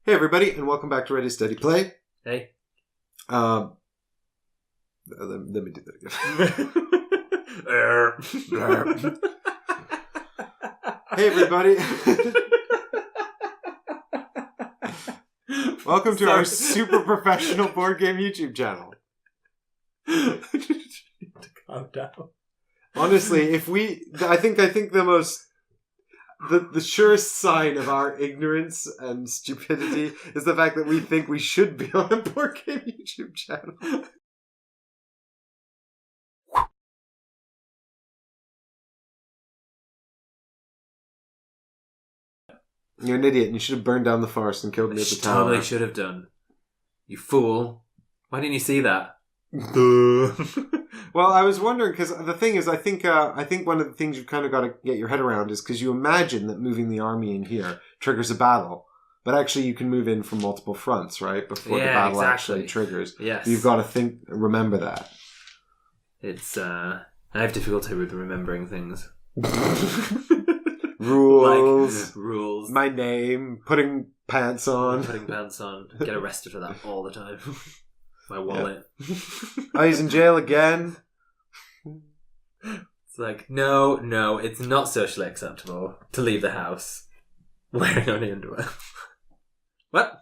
Hey everybody, and welcome back to Ready Steady Play. Hey. Let me do that again. Hey everybody. Welcome to our super professional board game YouTube channel. Calm down. Honestly, I think the surest sign of our ignorance and stupidity is the fact that we think we should be on a board game YouTube channel. You're an idiot and you should have burned down the forest and killed me at the tower. Totally should have done. You fool. Why didn't you see that? Well, I was wondering, because the thing is, I think one of the things you've kind of got to get your head around is because you imagine that moving the army in here triggers a battle, but actually you can move in from multiple fronts, right? Before the battle actually triggers. Yes. You've got to remember that. It's, I have difficulty with remembering things. Rules. Rules. My name. Putting pants on. Get arrested for that all the time. My wallet. Yeah. Oh, he's in jail again? It's like, no, it's not socially acceptable to leave the house wearing only underwear. What?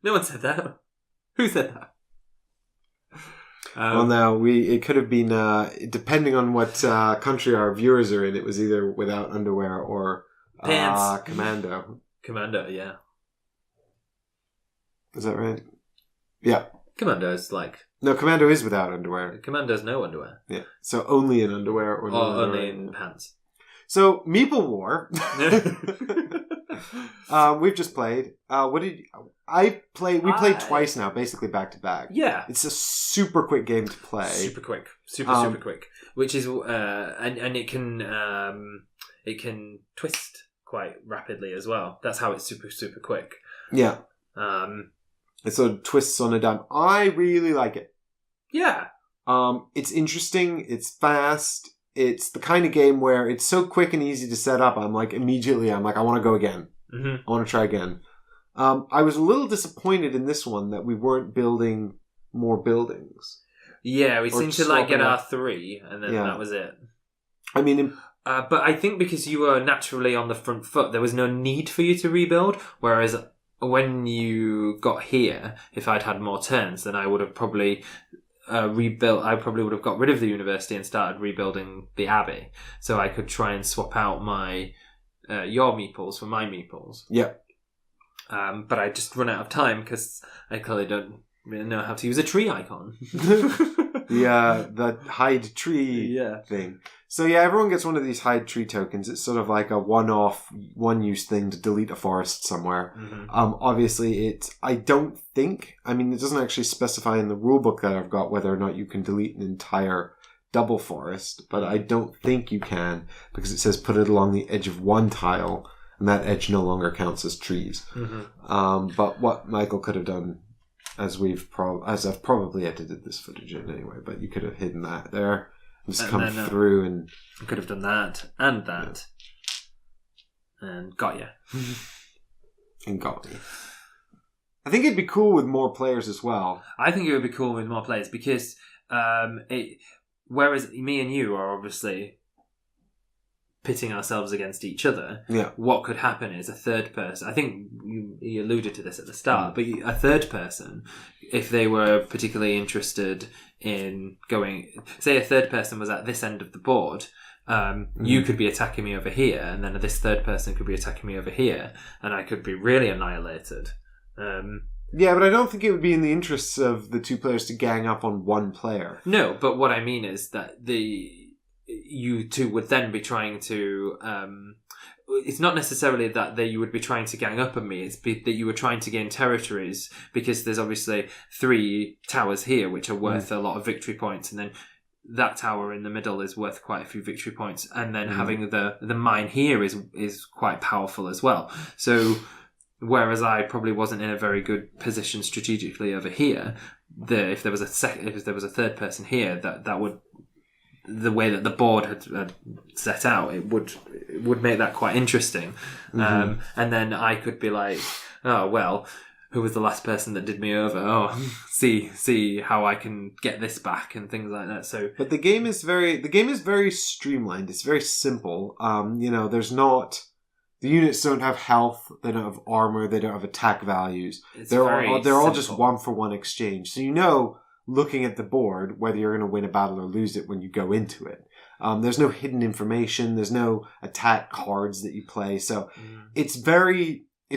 No one said that. Who said that? Well, now, it could have been, depending on what country our viewers are in, it was either without underwear or pants. Commando. Commando, yeah. Is that right? Yeah. Commando's like... No, Commando is without underwear. Commando's no underwear. Yeah. So only in underwear or no underwear. Only in pants. So, Meeple War. We've just played. We played twice now, basically back to back. Yeah. It's a super quick game to play. Super quick. Super quick. Which is, and it can twist quite rapidly as well. That's how it's super, super quick. Yeah. It sort of twists on a dime. I really like it. Yeah. It's interesting. It's fast. It's the kind of game where it's so quick and easy to set up. I'm like, I want to go again. Mm-hmm. I want to try again. I was a little disappointed in this one that we weren't building more buildings. Yeah, we seemed to get our 3, and then that was it. I mean... but I think because you were naturally on the front foot, there was no need for you to rebuild, whereas... when you got here, if I'd had more turns, then I would have probably rebuilt. I probably would have got rid of the university and started rebuilding the abbey, so I could try and swap out my your meeples for my meeples. Yeah. But I just run out of time because I clearly don't really know how to use a tree icon. The hide tree thing. So yeah, everyone gets one of these hide tree tokens. It's sort of like a one-off, one-use thing to delete a forest somewhere. Mm-hmm. Obviously, it doesn't actually specify in the rulebook that I've got whether or not you can delete an entire double forest, but I don't think you can because it says put it along the edge of one tile, and that edge no longer counts as trees. Mm-hmm. But what Michael could have done, as I've probably edited this footage in anyway, but you could have hidden that there. Just come through and... I could have done that and that. Yeah. And got you. And got me. I think it'd be cool with more players as well. I think it would be cool with more players because whereas me and you are obviously pitting ourselves against each other, what could happen is a third person... I think you alluded to this at the start, but a third person, if they were particularly interested in going... Say a third person was at this end of the board, you could be attacking me over here, and then this third person could be attacking me over here, and I could be really annihilated. Yeah, but I don't think it would be in the interests of the two players to gang up on one player. No, but what I mean is that you two would then be trying to... it's not necessarily that you would be trying to gang up on me, it's that you were trying to gain territories, because there's obviously 3 towers here which are worth a lot of victory points, and then that tower in the middle is worth quite a few victory points, and then having the mine here is quite powerful as well. So whereas I probably wasn't in a very good position strategically over here, if there was a third person here, that would... the way that the board had set out, it would make that quite interesting. And then I could be like, oh, well, who was the last person that did me over? Oh, see how I can get this back and things like that. So, but the game is very streamlined. It's very simple. There's not. The units don't have health, they don't have armor, they don't have attack values. They're all just 1-for-1 exchange. So looking at the board, whether you're going to win a battle or lose it when you go into it. There's no hidden information, there's no attack cards that you play. So it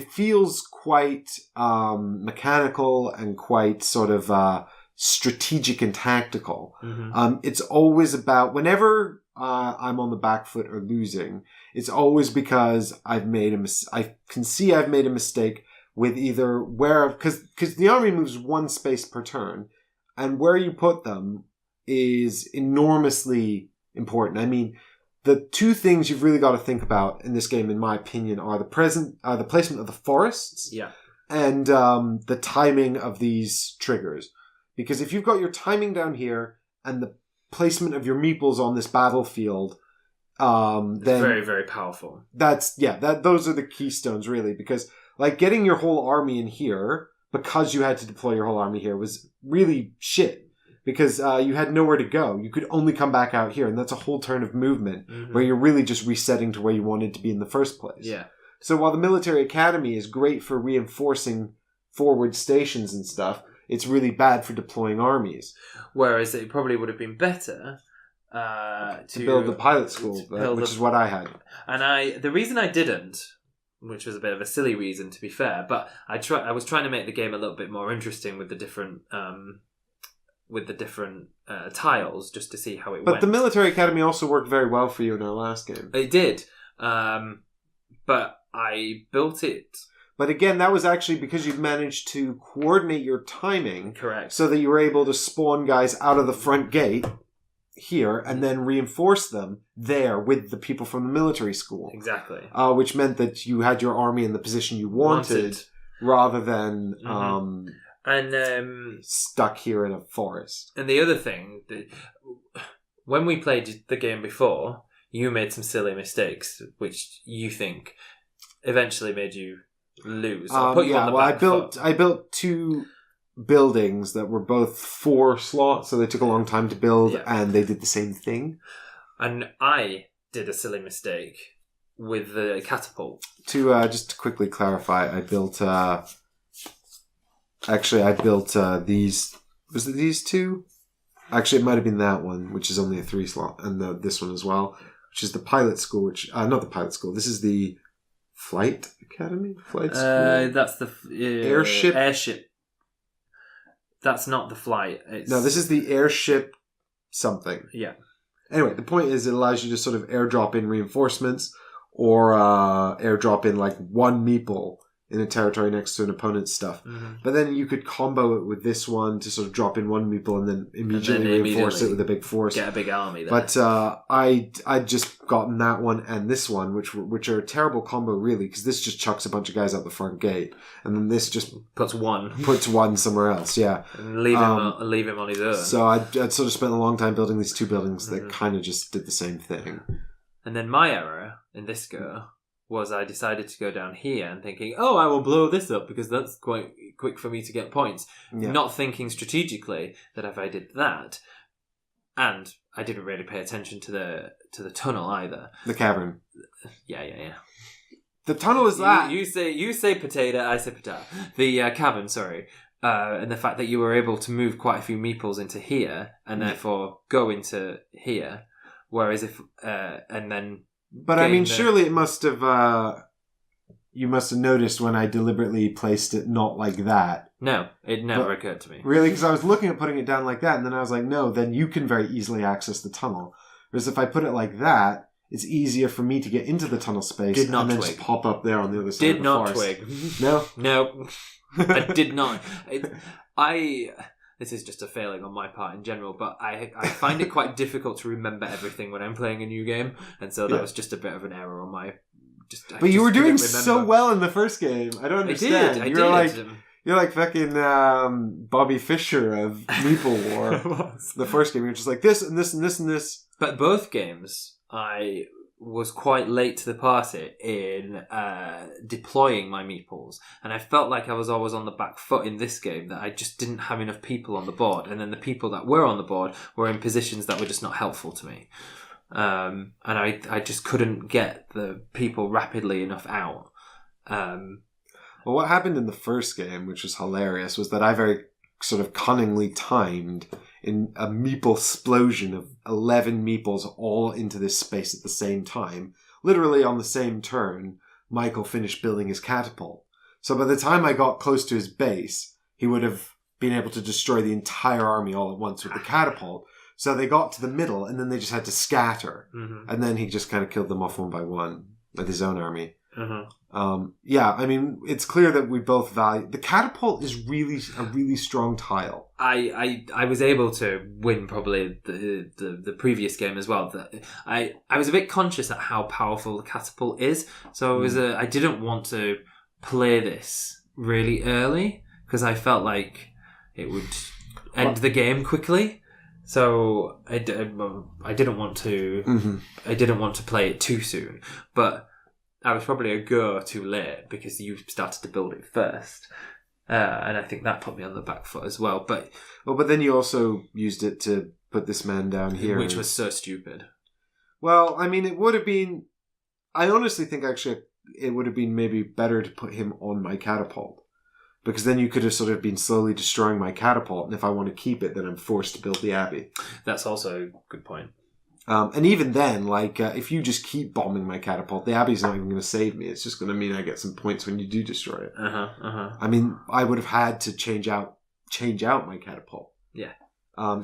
feels quite mechanical and quite sort of strategic and tactical. Mm-hmm. It's always about, whenever I'm on the back foot or losing, it's always because I can see I've made a mistake with either because the army moves one space per turn, and where you put them is enormously important. I mean, the two things you've really got to think about in this game, in my opinion, are the placement of the forests, and the timing of these triggers. Because if you've got your timing down here and the placement of your meeples on this battlefield, then very, very powerful. Those are the keystones, really, because like getting your whole army in here because you had to deploy your whole army here was really shit, because you had nowhere to go. You could only come back out here, and that's a whole turn of movement where you're really just resetting to where you wanted to be in the first place. Yeah. So while the military academy is great for reinforcing forward stations and stuff, it's really bad for deploying armies. Whereas it probably would have been better to build the pilot school, which is what I had. And the reason I didn't, which was a bit of a silly reason to be fair, but I was trying to make the game a little bit more interesting with the different tiles, just to see how it went. But the military academy also worked very well for you in our last game. It did, but I built it. But again, that was actually because you'd managed to coordinate your timing. Correct. So that you were able to spawn guys out of the front gate here and then reinforce them there with the people from the military school. Exactly. Which meant that you had your army in the position you wanted. Rather than stuck here in a forest. And the other thing, when we played the game before, you made some silly mistakes, which you think eventually made you lose. I'll put you on the back foot. I built two buildings that were both 4 slots, so they took a long time to build, and they did the same thing. And I did a silly mistake with the catapult. Just to quickly clarify, I built these. Was it these two? Actually, it might have been that one, which is only a 3 slot, and this one as well, which is the pilot school. Which not the pilot school. This is the flight academy. Flight school. That's the airship. Airship. That's not the flight. No, this is the airship something. Yeah. Anyway, the point is it allows you to sort of airdrop in reinforcements or airdrop in like one meeple in a territory next to an opponent's stuff. Mm-hmm. But then you could combo it with this one to sort of drop in one meeple and then immediately reinforce it with a big force. Get a big army there. But I'd just gotten that one and this one, which are a terrible combo really, because this just chucks a bunch of guys out the front gate, and then this just puts one somewhere else. Yeah, and leave him on his own. So I'd sort of spent a long time building these 2 buildings that kind of just did the same thing. And then my error in this go was I decided to go down here and thinking, I will blow this up because that's quite quick for me to get points. Yeah. Not thinking strategically that if I did that, and I didn't really pay attention to the tunnel either. The cavern. Yeah. The tunnel is that. You say potato, I say potato. The cavern, sorry. And the fact that you were able to move quite a few meeples into here and therefore go into here, whereas if and then. But I mean, surely it must have. You must have noticed when I deliberately placed it not like that. No, it never occurred to me. Really, because I was looking at putting it down like that, and then I was like, no, then you can very easily access the tunnel. Whereas if I put it like that, it's easier for me to get into the tunnel space and then just pop up there on the other side of the forest. Did not twig. No, I did not. This is just a failing on my part in general, but I find it quite difficult to remember everything when I'm playing a new game, and so that was just a bit of an error on my. But you were doing so well in the first game. I don't understand. I did. You're like fucking Bobby Fischer of Meeple War. The first game, you're just like this and this and this and this. But both games, I was quite late to the party in deploying my meeples, and I felt like I was always on the back foot in this game, that I just didn't have enough people on the board, and then the people that were on the board were in positions that were just not helpful to me. And I just couldn't get the people rapidly enough out. Well, what happened in the first game, which was hilarious, was that I very sort of cunningly timed in a meeple explosion of 11 meeples all into this space at the same time. Literally on the same turn, Michael finished building his catapult. So by the time I got close to his base, he would have been able to destroy the entire army all at once with the catapult. So they got to the middle, and then they just had to scatter. Mm-hmm. And then he just kind of killed them off one by one with his own army. Mm-hmm. Yeah, I mean, it's clear that we both value... The catapult is really a really strong tile. I was able to win probably the previous game as well. I was a bit conscious at how powerful the catapult is, so I didn't want to play this really early because I felt like it would end the game quickly. So I didn't want to. Mm-hmm. I didn't want to play it too soon, but I was probably a go too late because you started to build it first. And I think that put me on the back foot as well. But then you also used it to put this man down here. Which was so stupid. Well, I mean, it would have been... I honestly think actually it would have been maybe better to put him on my catapult. Because then you could have sort of been slowly destroying my catapult. And if I want to keep it, then I'm forced to build the abbey. That's also a good point. And even then, like, if you just keep bombing my catapult, the abbey's not even going to save me. It's just going to mean I get some points when you do destroy it. I mean, I would have had to change out my catapult. Yeah.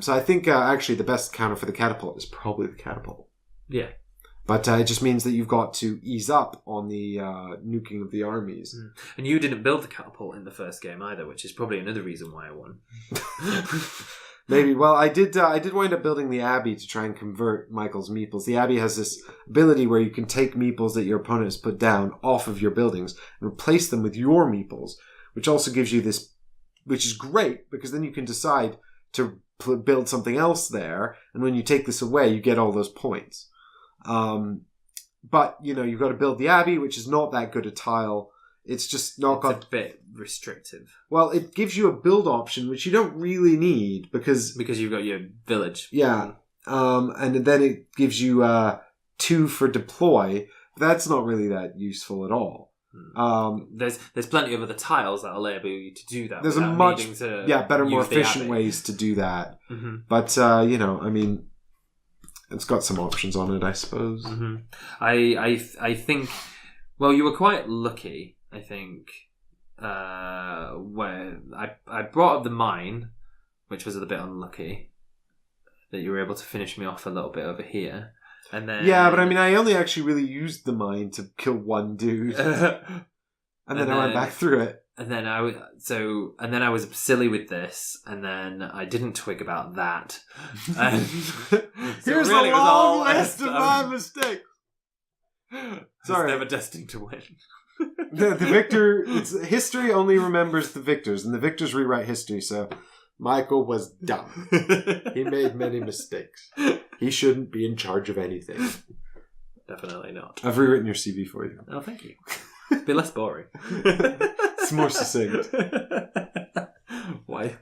So I think actually the best counter for the catapult is probably the catapult. Yeah. But it just means that you've got to ease up on the nuking of the armies. And you didn't build the catapult in the first game either, which is probably another reason why I won. Maybe. Well, I did wind up building the abbey to try and convert Michael's meeples. The abbey has this ability where you can take meeples that your opponent has put down off of your buildings and replace them with your meeples, which also gives you this, which is great because then you can decide to build something else there, and when you take this away, you get all those points. But, you know, you've got to build the abbey, which is not that good a tile. It's just not got... It's a bit restrictive. Well, it gives you a build option, which you don't really need, because you've got your village. Yeah. And then it gives you 2 for deploy. But that's not really that useful at all. There's plenty of other tiles that will enable you to do that. There's better, more efficient ways to do that. Mm-hmm. But, you know, I mean... It's got some options on it, I suppose. Mm-hmm. I think... Well, you were quite lucky, I think, where I brought up the mine, which was a bit unlucky, that you were able to finish me off a little bit over here. And then... Yeah, but I mean, I only actually really used the mine to kill one dude. and then I went back through it. And then I was silly with this, and then I didn't twig about that. And Here's really a long list of my mistakes. Sorry, never destined to win. the victor. History only remembers the victors, and the victors rewrite history. So Michael was dumb. He made many mistakes. He shouldn't be in charge of anything. Definitely not. I've rewritten your CV for you. Oh, thank you. It'd be less boring. It's more succinct. Why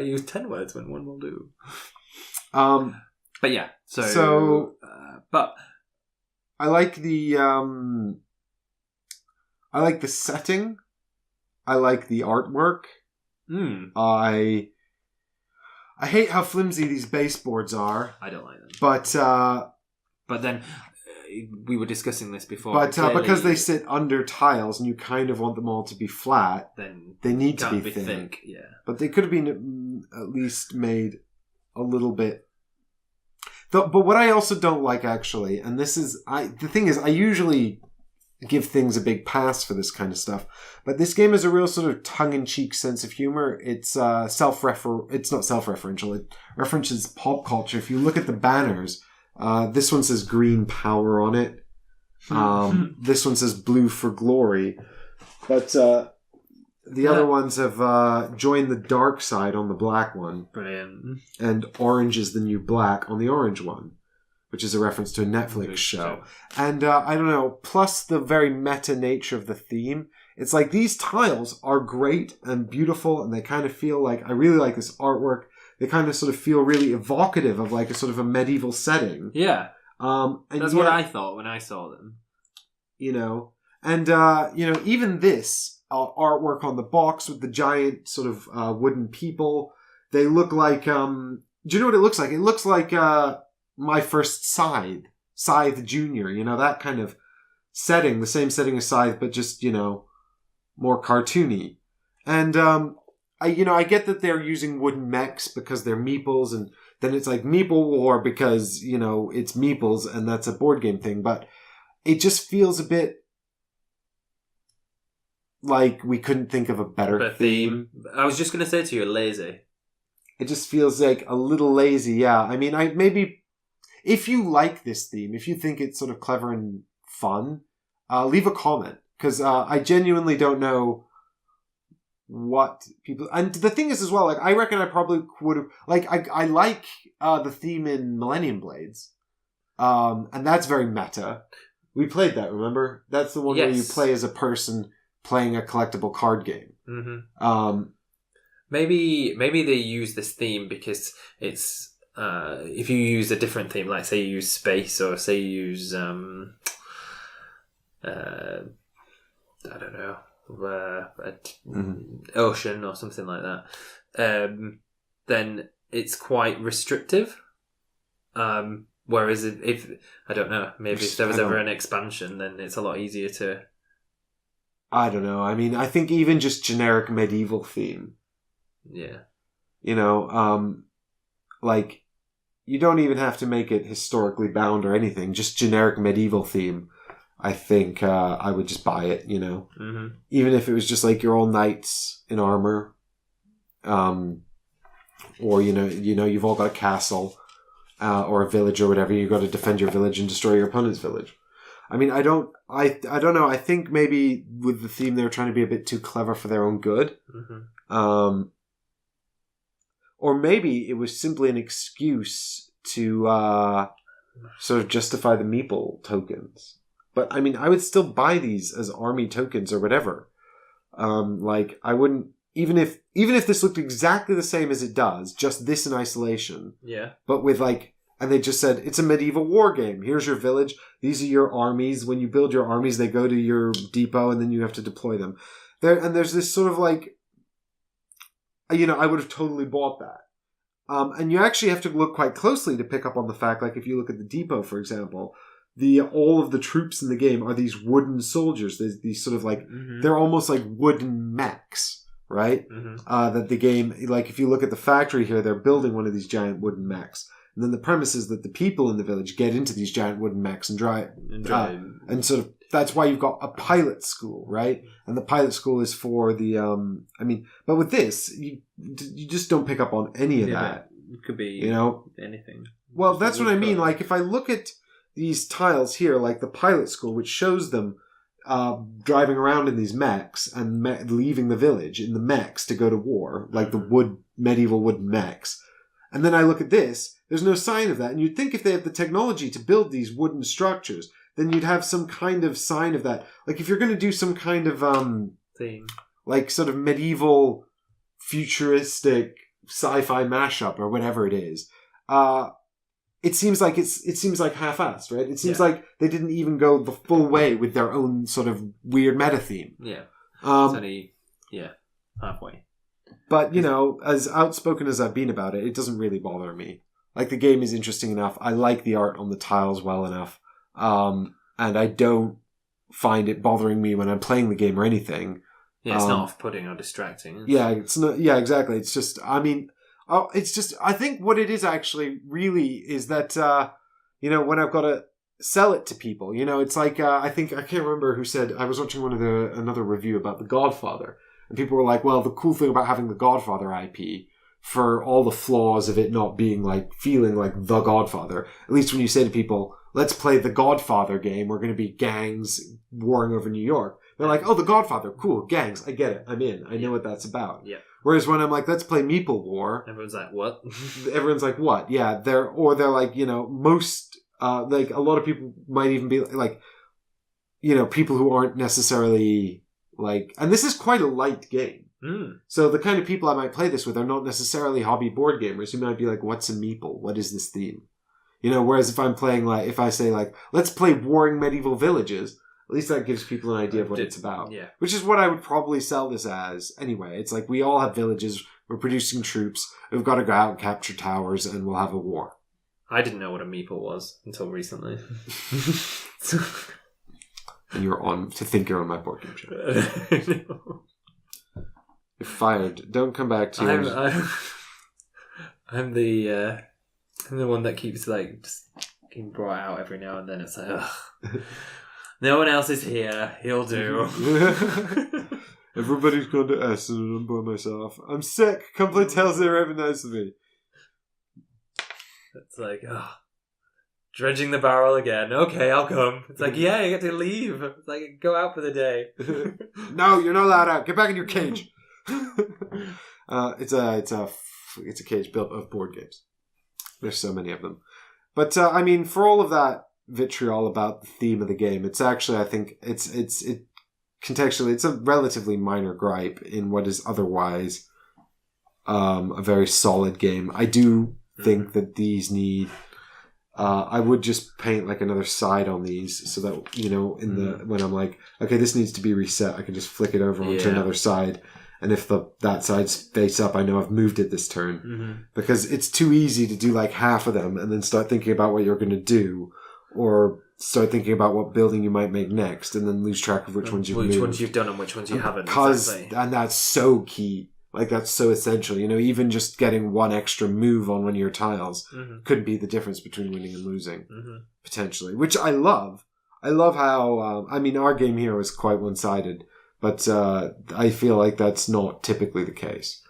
use 10 words when one will do? But yeah, but I like the setting. I like the artwork. I hate how flimsy these baseboards are. I don't like them. But then we were discussing this before. But because they sit under tiles and you kind of want them all to be flat, then they need to be thin. thick. Yeah. But they could have been at least made a little bit. But what I also don't like, actually, and this is... the thing is, I usually give things a big pass for this kind of stuff, but this game has a real sort of tongue-in-cheek sense of humor. It's it's not self-referential. It references pop culture. If you look at the banners... this one says green power on it. This one says blue for glory. But the other ones have joined the dark side on the black one. Brilliant. And orange is the new black on the orange one. which is a reference to a Netflix show. And I don't know, plus the very meta nature of the theme, it's like these tiles are great and beautiful, and they kind of feel like, I really like this artwork. They kind of sort of feel really evocative of like a sort of a medieval setting. Yeah. And that's what I thought when I saw them. You know, and, even this artwork on the box with the giant sort of wooden people, they look like, do you know what it looks like? It looks like My First Scythe Junior, that kind of setting, the same setting as Scythe, but just, more cartoony. And, I get that they're using wooden mechs because they're meeples, and then it's like Meeple War because, it's meeples and that's a board game thing, but it just feels a bit like we couldn't think of a better theme. I was just going to say to you, lazy. It just feels like a little lazy, yeah. I mean, maybe if you like this theme, if you think it's sort of clever and fun, leave a comment, because I genuinely don't know what people... And the thing is as well, like, I reckon I probably would have... Like, I like the theme in Millennium Blades, and that's very meta. We played that, remember? That's the one where you play as a person playing a collectible card game. Mm-hmm. Maybe they use this theme because it's if you use a different theme, like say you use space, or say you use I don't know, ocean or something like that, then it's quite restrictive. Whereas if I don't know, maybe if there was ever an expansion, then it's a lot easier to... I don't know. I mean, I think even just generic medieval theme. Yeah. Like, you don't even have to make it historically bound or anything. Just generic medieval theme. I think I would just buy it, Mm-hmm. Even if it was just like your old knights in armor. Or, you've all got a castle. Or a village or whatever, you've got to defend your village and destroy your opponent's village. I mean, I don't know. I think maybe with the theme they were trying to be a bit too clever for their own good. Mm-hmm. Or maybe it was simply an excuse to sort of justify the Meeple tokens. But I mean, I would still buy these as army tokens or whatever. Like, I wouldn't... Even if this looked exactly the same as it does, just this in isolation. Yeah. But with like, and they just said, it's a medieval war game. Here's your village. These are your armies. When you build your armies, they go to your depot and then you have to deploy them. There's this sort of like, I would have totally bought that. And you actually have to look quite closely to pick up on the fact, like if you look at the depot, for example, all of the troops in the game are these wooden soldiers. There's these sort of like, they're almost like wooden mechs. Right? Mm-hmm. That the game, like if you look at the factory here, they're building one of these giant wooden mechs. And then the premise is that the people in the village get into these giant wooden mechs and drive. And sort of, that's why you've got a pilot school, right? And the pilot school is for the, but with this, you just don't pick up on any of that. It could be, anything. Well, that's what I mean. Like if I look at these tiles here, like the pilot school, which shows them driving around in these mechs and leaving the village in the mechs to go to war, like the medieval wooden mechs. And then I look at this, there's no sign of that. And you'd think if they have the technology to build these wooden structures, then you'd have some kind of sign of that. Like if you're going to do some kind of theme, like sort of medieval futuristic sci-fi mashup or whatever it is, it seems like half-assed, right? It seems like they didn't even go the full way with their own sort of weird meta theme. Yeah. It's only, halfway. But, as outspoken as I've been about it, it doesn't really bother me. Like, the game is interesting enough. I like the art on the tiles well enough. And I don't find it bothering me when I'm playing the game or anything. Yeah, it's not off-putting or distracting. Yeah, it's not. Yeah, exactly. It's just, I think what it is actually really is that, when I've got to sell it to people, it's like, I can't remember who said, I was watching another review about The Godfather, and people were like, well, the cool thing about having the Godfather IP, for all the flaws of it not being like, feeling like The Godfather, at least when you say to people, let's play the Godfather game, we're going to be gangs warring over New York. They're like, oh, the Godfather, cool, gangs, I get it, I'm in, I know what that's about. Yeah. Whereas when I'm like, let's play Meeple War, everyone's like, what? Everyone's like, what? Yeah, they're like, most like a lot of people might even be like, people who aren't necessarily like, and this is quite a light game. So the kind of people I might play this with are not necessarily hobby board gamers who might be like, what's a meeple? What is this theme? Whereas if I'm playing if I say let's play warring medieval villages, at least that gives people an idea of what it's about. Yeah. Which is what I would probably sell this as anyway. It's like we all have villages, we're producing troops, we've got to go out and capture towers, and we'll have a war. I didn't know what a meeple was until recently. And you're my board game show. You're fired. Don't come back to I'm the one that keeps just getting brought out every now and then. It's like, ugh. No one else is here. He'll do. Everybody's gone to S and I'm by myself. I'm sick. Come play Tales of the Raven Knights with me. It's like, oh, dredging the barrel again. Okay, I'll come. It's like, yeah, you get to leave. It's like, go out for the day. No, you're not allowed out. Get back in your cage. It's a cage built of board games. There's so many of them. But for all of that vitriol about the theme of the game, it's actually, I think contextually, it's a relatively minor gripe in what is otherwise a very solid game. I do think that these need. I would just paint another side on these so that when I'm like, okay, this needs to be reset, I can just flick it over onto another side. And if that side's face up, I know I've moved it this turn. Because it's too easy to do half of them and then start thinking about what you're going to do, or start thinking about what building you might make next, and then lose track of which ones you've moved. Which ones you've done and which ones you haven't. Exactly. And that's so key. That's so essential. Even just getting one extra move on one of your tiles could be the difference between winning and losing, potentially. Which I love. I love how, our game here was quite one-sided. But I feel like that's not typically the case.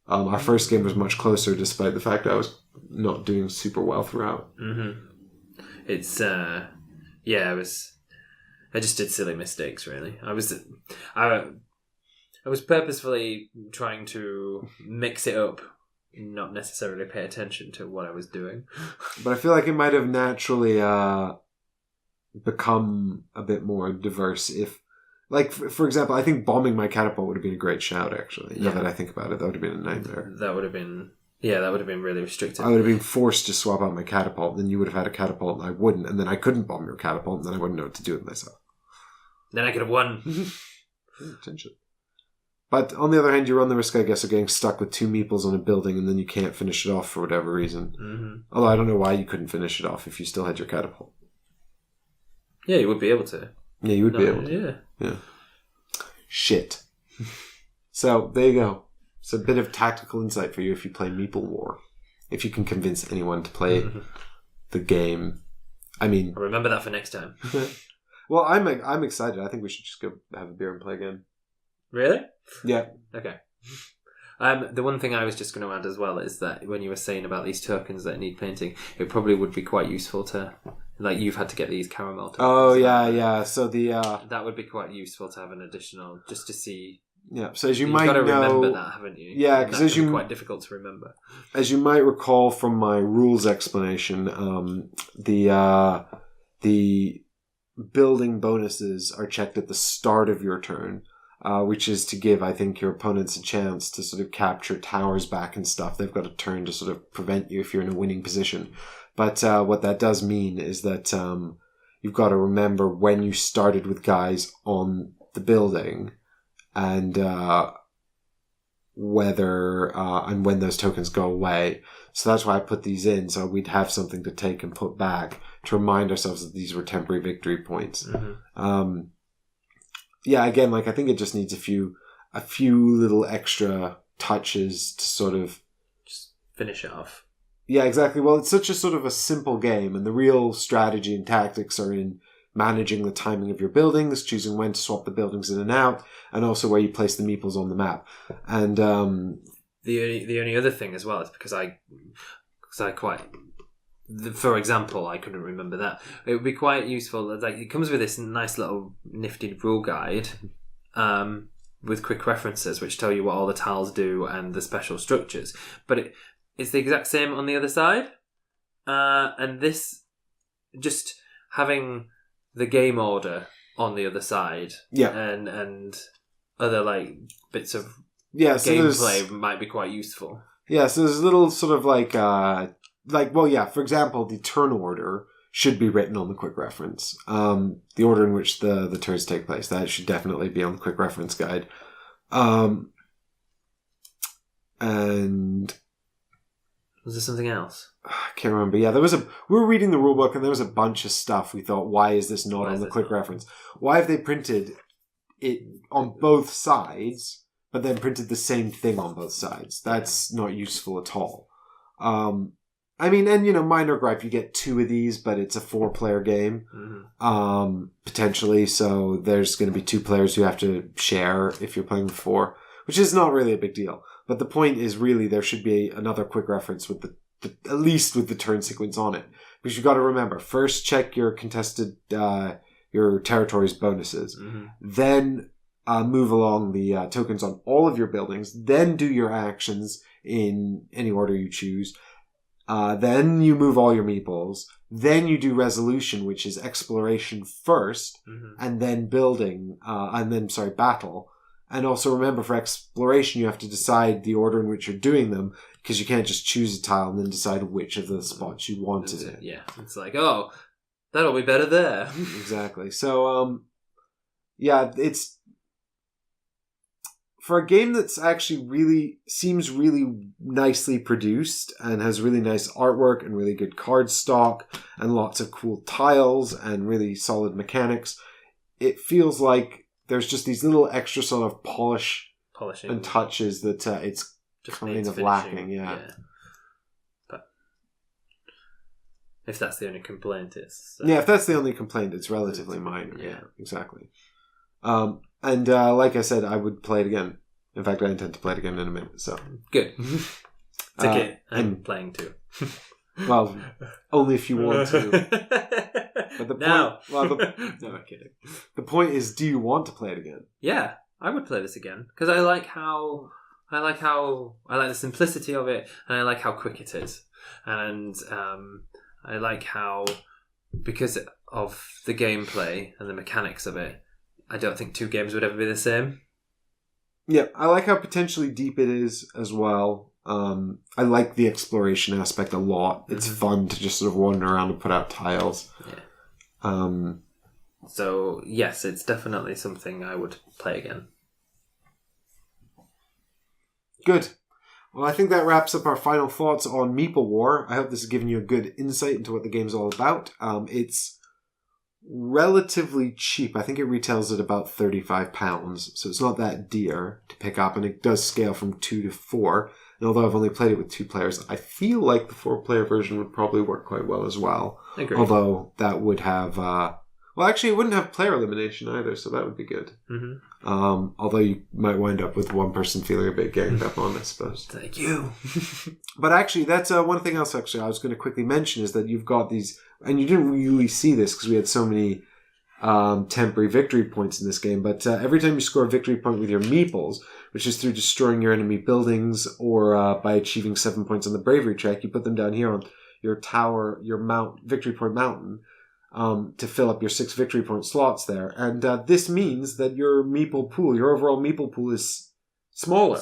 Our first game was much closer, despite the fact that I was not doing super well throughout. It's I just did silly mistakes. Really, I was purposefully trying to mix it up, not necessarily pay attention to what I was doing. But I feel like it might have naturally become a bit more diverse if. For example, I think bombing my catapult would have been a great shout, actually. Now that I think about it, that would have been a nightmare. That would have been really restrictive. I would have been forced to swap out my catapult, then you would have had a catapult and I wouldn't, and then I couldn't bomb your catapult, and then I wouldn't know what to do with myself. Then I could have won. Potentially. But on the other hand, you run the risk, I guess, of getting stuck with 2 meeples on a building and then you can't finish it off for whatever reason. Although I don't know why you couldn't finish it off if you still had your catapult. Yeah, you would be able to. Yeah, you would be able to. Yeah. Shit. So, there you go. It's a bit of tactical insight for you if you play Meeple War. If you can convince anyone to play the game. I remember that for next time. Well, I'm excited. I think we should just go have a beer and play again. Really? Yeah. Okay. The one thing I was just going to add as well is that when you were saying about these tokens that need painting, it probably would be quite useful to, you've had to get these caramel tokens. Oh, yeah. So that would be quite useful to have an additional, just to see. Yeah, so as you've got to know, remember that, haven't you? Yeah, because as you quite difficult to remember. As you might recall from my rules explanation, the building bonuses are checked at the start of your turn, which is to give, I think, your opponents a chance to sort of capture towers back and stuff. They've got a turn to sort of prevent you if you're in a winning position. But what that does mean is that you've got to remember when you started with guys on the building and whether and when those tokens go away. So that's why I put these in, so we'd have something to take and put back to remind ourselves that these were temporary victory points. Yeah, again, I think it just needs a few little extra touches to sort of just finish it off. Yeah, exactly. Well, it's such a sort of a simple game, and the real strategy and tactics are in managing the timing of your buildings, choosing when to swap the buildings in and out, and also where you place the meeples on the map. And the only other thing as well is because I quite, for example, I couldn't remember that. It would be quite useful. It comes with this nice little nifty rule guide with quick references which tell you what all the tiles do and the special structures. But it's the exact same on the other side, and this just having the game order on the other side, and other like bits of gameplay might be quite useful. Yeah, so there's a little sort of for example, the turn order should be written on the quick reference. The order in which the turns take place, that should definitely be on the quick reference guide. And was there something else? I can't remember. Yeah, we were reading the rulebook and there was a bunch of stuff. We thought, why is this not on the quick reference? Why have they printed it on both sides, but then printed the same thing on both sides? That's not useful at all. Minor gripe, you get 2 of these, but it's a 4-player game, potentially, so there's going to be 2 players who have to share if you're playing with 4, which is not really a big deal. But the point is really there should be another quick reference with at least with the turn sequence on it. Because you've got to remember, first check your contested, your territory's bonuses. Then move along the tokens on all of your buildings. Then do your actions in any order you choose. Then you move all your meeples. Then you do resolution, which is exploration first, and then building, battle. And also remember, for exploration, you have to decide the order in which you're doing them, because you can't just choose a tile and then decide which of the spots you want it in. Yeah, it's like, oh, that'll be better there. Exactly. So, it's... For a game that's actually seems really nicely produced and has really nice artwork and really good card stock and lots of cool tiles and really solid mechanics, it feels like there's just these little extra sort of polishing and touches that it's just kind of lacking. Yeah. But if that's the only complaint, it's... if that's the only complaint, it's relatively minor. Yeah, exactly. Like I said, I would play it again. In fact, I intend to play it again in a minute. So good. It's okay. I'm playing too. Well, only if you want to. But the point, no, I'm kidding. The point is, do you want to play it again? Yeah, I would play this again because I like the simplicity of it, and I like how quick it is, and I like how, because of the gameplay and the mechanics of it, I don't think 2 games would ever be the same. Yeah, I like how potentially deep it is as well. I like the exploration aspect a lot. It's fun to just sort of wander around and put out tiles. Yeah. So, yes, it's definitely something I would play again. Good. Well, I think that wraps up our final thoughts on Meeple War. I hope this has given you a good insight into what the game's all about. It's relatively cheap. I think it retails at about £35, so it's not that dear to pick up, and it does scale from 2 to 4. And although I've only played it with 2 players, I feel like the 4-player version would probably work quite well as well. Agreed. Although that would have... it wouldn't have player elimination either, so that would be good. Although you might wind up with one person feeling a bit ganged up on, I suppose. Thank you. But actually, that's one thing else I was going to quickly mention is that you've got these... And you didn't really see this because we had so many temporary victory points in this game, but every time you score a victory point with your meeples, which is through destroying your enemy buildings or by achieving 7 points on the bravery check, you put them down here on your tower, your victory point mountain, to fill up your 6 victory point slots there. And this means that your meeple pool, your overall meeple pool is smaller.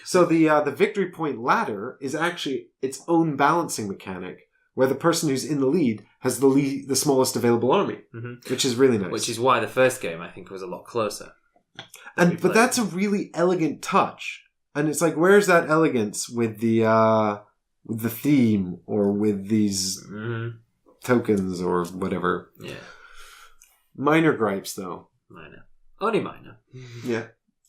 So the victory point ladder is actually its own balancing mechanic, where the person who's in the lead has the smallest available army, which is really nice. Which is why the first game, I think, was a lot closer. But that's a really elegant touch. And it's like, where's that elegance with the theme or with these tokens or whatever? Yeah. Minor gripes, though. Only minor. Yeah.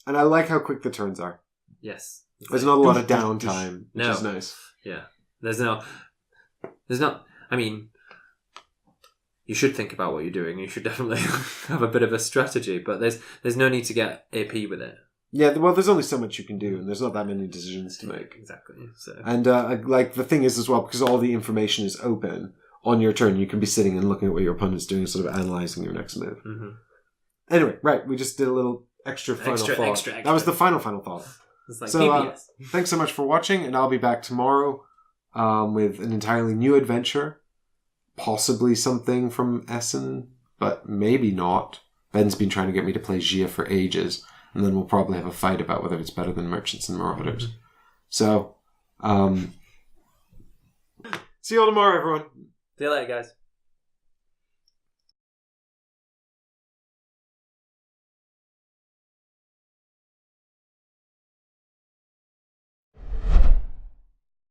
And I like how quick the turns are. Yes. There's not a lot of downtime, which is nice. Yeah. There's not, I mean, you should think about what you're doing. You should definitely have a bit of a strategy, but there's no need to get AP with it. Yeah, well, there's only so much you can do, and there's not that many decisions to make. Exactly. So. And, the thing is as well, because all the information is open, on your turn, you can be sitting and looking at what your opponent's doing and sort of analysing your next move. Anyway, right, we just did a little extra final thought. That was the final thought. It's like so, thanks so much for watching, and I'll be back tomorrow with an entirely new adventure. possibly something from Essen, but maybe not. Ben's been trying to get me to play Gia for ages, and then we'll probably have a fight about whether it's better than Merchants and Marauders. So, see you all tomorrow, everyone. See you later, guys.